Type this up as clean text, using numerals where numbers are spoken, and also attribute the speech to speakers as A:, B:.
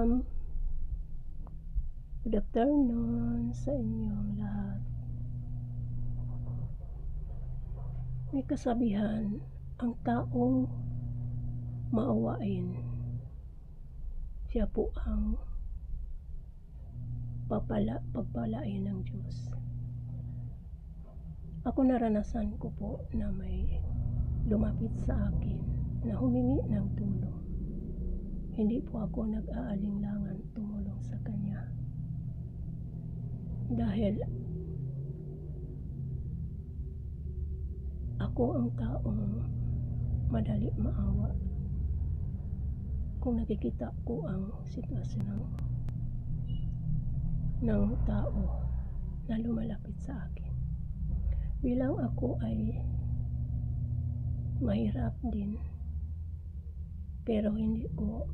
A: ma'am. Good afternoon sa inyong lahat. May kasabihan, ang taong maawain, siya po ang pagpalain ng Diyos. Ako naranasan ko po na may lumapit sa akin na humingi ng tulong. Hindi po ako nag-aalinlangan tumulong sa kanya. Dahil ako ang taong madali maawa. Kung nakikita ko ang sitwasyon ng tao na lumalapit sa akin. Bilang ako ay mahirap din, pero hindi ko